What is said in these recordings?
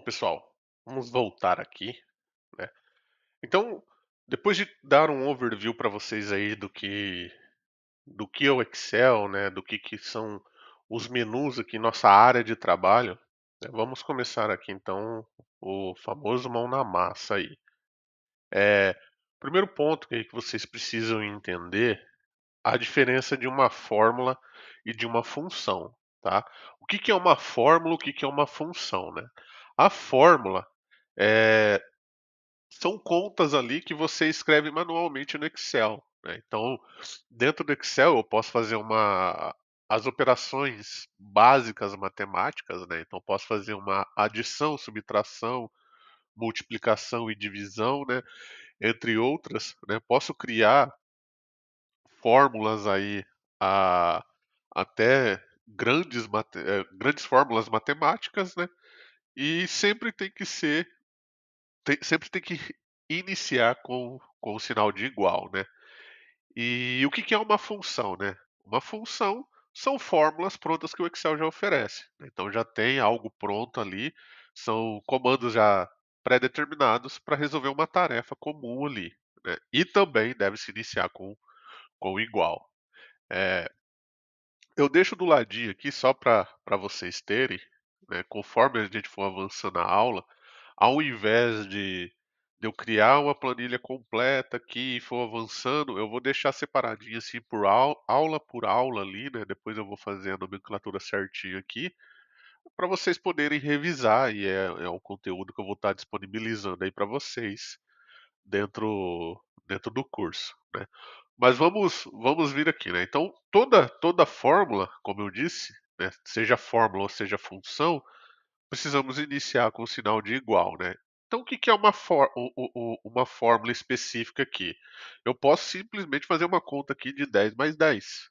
Pessoal, vamos voltar aqui, né? Então, depois de dar um overview para vocês aí do que é o Excel, né, do que são os menus aqui em nossa área de trabalho, né, vamos começar aqui então o famoso mão na massa aí. É, primeiro ponto que vocês precisam entender a diferença de uma fórmula e de uma função, tá? O que é uma fórmula, o que é uma função, né? A fórmula é, são contas ali que você escreve manualmente no Excel, né. Então, dentro do Excel eu posso fazer as operações básicas matemáticas, né, então posso fazer uma adição, subtração, multiplicação e divisão, né, entre outras, né. Posso criar fórmulas aí, a até grandes fórmulas matemáticas, né, e sempre tem que iniciar com o sinal de igual, né. E o que é uma função, né? Uma função são fórmulas prontas que o Excel já oferece, né. Então já tem algo pronto ali, são comandos já pré-determinados para resolver uma tarefa comum ali, né. E também deve se iniciar com igual. Eh, eu deixo do ladinho aqui só para vocês terem, né, conforme a gente for avançando na aula, ao invés de eu criar uma planilha completa aqui e for avançando, eu vou deixar separadinho assim por aula ali, né? Depois eu vou fazer a nomenclatura certinho aqui, para vocês poderem revisar e é um conteúdo que eu vou estar disponibilizando aí para vocês dentro do curso, né? Mas vamos vir aqui, né? Então toda fórmula, como eu disse, né, seja fórmula ou seja função, precisamos iniciar com o sinal de igual, né? Então o que é uma fórmula específica aqui? Eu posso simplesmente fazer uma conta aqui de 10 mais 10.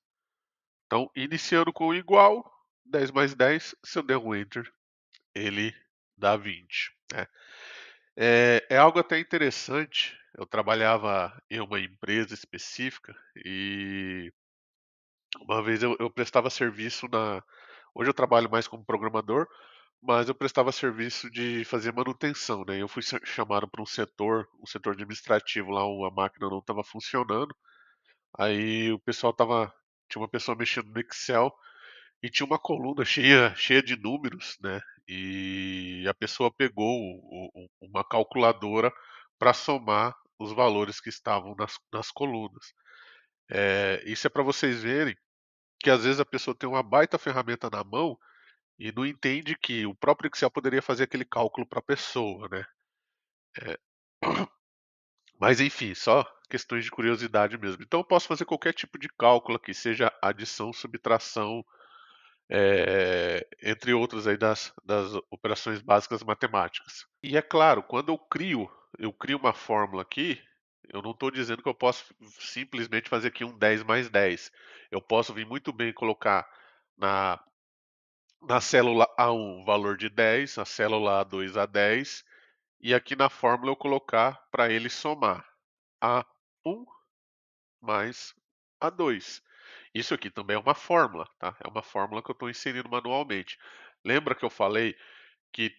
Então, iniciando com igual, 10 mais 10, se eu der um Enter, ele dá 20, né? É algo até interessante. Eu trabalhava em uma empresa específica e uma vez eu prestava serviço na. Hoje eu trabalho mais como programador, mas eu prestava serviço de fazer manutenção, né? Eu fui chamado para um setor administrativo lá, a máquina não estava funcionando. Aí o pessoal tava, tinha uma pessoa mexendo no Excel e tinha uma coluna cheia de números, né? E a pessoa pegou uma calculadora para somar os valores que estavam nas colunas. Isso é para vocês verem que às vezes a pessoa tem uma baita ferramenta na mão e não entende que o próprio Excel poderia fazer aquele cálculo para a pessoa, né? É, mas enfim, só questões de curiosidade mesmo. Então eu posso fazer qualquer tipo de cálculo aqui, seja adição, subtração, entre outros aí das operações básicas matemáticas. E é claro, quando eu crio uma fórmula aqui, eu não estou dizendo que eu posso simplesmente fazer aqui um 10 mais 10. Eu posso vir muito bem colocar na, na célula A1 valor de 10, a célula A2 a 10, e aqui na fórmula eu colocar para ele somar A1 mais A2. Isso aqui também é uma fórmula, tá? É uma fórmula que eu estou inserindo manualmente. Lembra que eu falei que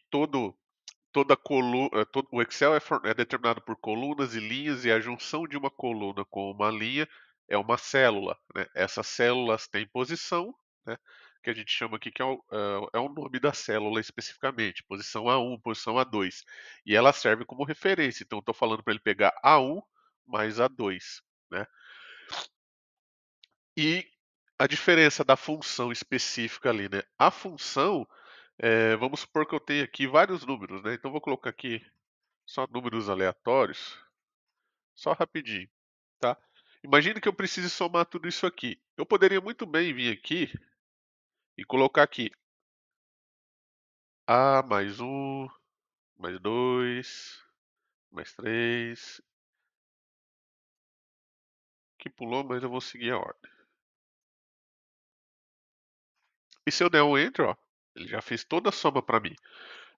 o Excel é determinado por colunas e linhas e a junção de uma coluna com uma linha é uma célula, né? Essas células têm posição, né? Que a gente chama aqui que é o nome da célula especificamente, posição A1, posição A2. E ela serve como referência. Então, eu estou falando para ele pegar A1 mais A2, né? E a diferença da função específica ali, né? A função, vamos supor que eu tenho aqui vários números, né? Então vou colocar aqui só números aleatórios, só rapidinho, tá? Imagine que eu precise somar tudo isso aqui. Eu poderia muito bem vir aqui e colocar aqui A mais um, mais 2, mais 3, que pulou, mas eu vou seguir a ordem. E se eu der um Enter, ó, ele já fez toda a soma para mim.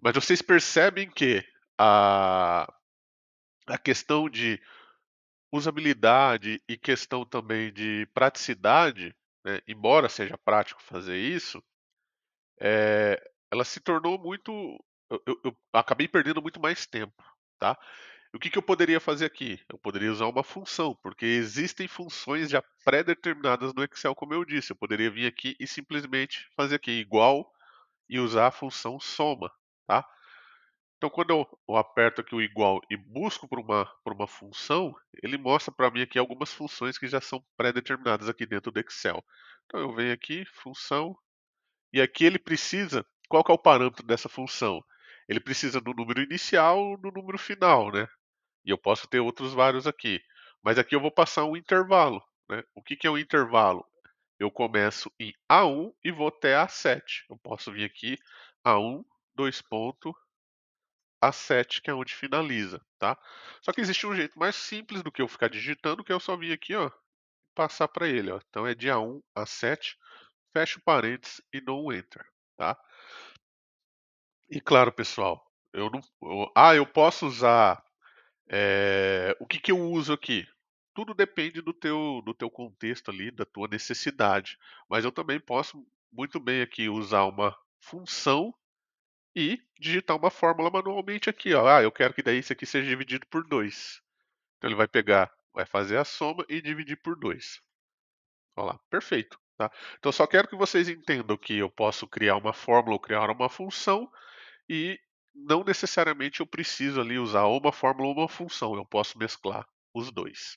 Mas vocês percebem que a, a questão de usabilidade e questão também de praticidade, né, embora seja prático fazer isso, ela se tornou muito eu acabei perdendo muito mais tempo, tá. O que que eu poderia fazer aqui? Eu poderia usar uma função, porque existem funções já pré-determinadas no Excel, como eu disse. Eu poderia vir aqui e simplesmente fazer aqui igual e usar a função soma, tá. Então quando eu aperto aqui o igual e busco por uma função, ele mostra para mim aqui algumas funções que já são pré-determinadas aqui dentro do Excel. Então eu venho aqui, função, e aqui ele precisa, qual que é o parâmetro dessa função? Ele precisa do número inicial do número final, né? E eu posso ter outros vários aqui. Mas aqui eu vou passar um intervalo, né? O que que é um intervalo? Eu começo em A1 e vou até A7. Eu posso vir aqui A1, dois pontos, A7, que é onde finaliza, tá? Só que existe um jeito mais simples do que eu ficar digitando, que eu só vir aqui, ó, passar para ele, ó. Então é de A1 a 7, fecha o parênteses e dou um enter, tá? E claro, pessoal, eu não, eu posso usar, o que que eu uso aqui? Tudo depende do teu contexto ali, da tua necessidade. Mas eu também posso muito bem aqui usar uma função e digitar uma fórmula manualmente aqui, ó. Eu quero que daí isso aqui seja dividido por 2. Então ele vai pegar, vai fazer a soma e dividir por 2. Olha lá, perfeito, tá? Então eu só quero que vocês entendam que eu posso criar uma fórmula ou criar uma função e não necessariamente eu preciso ali usar ou uma fórmula ou uma função, eu posso mesclar os dois.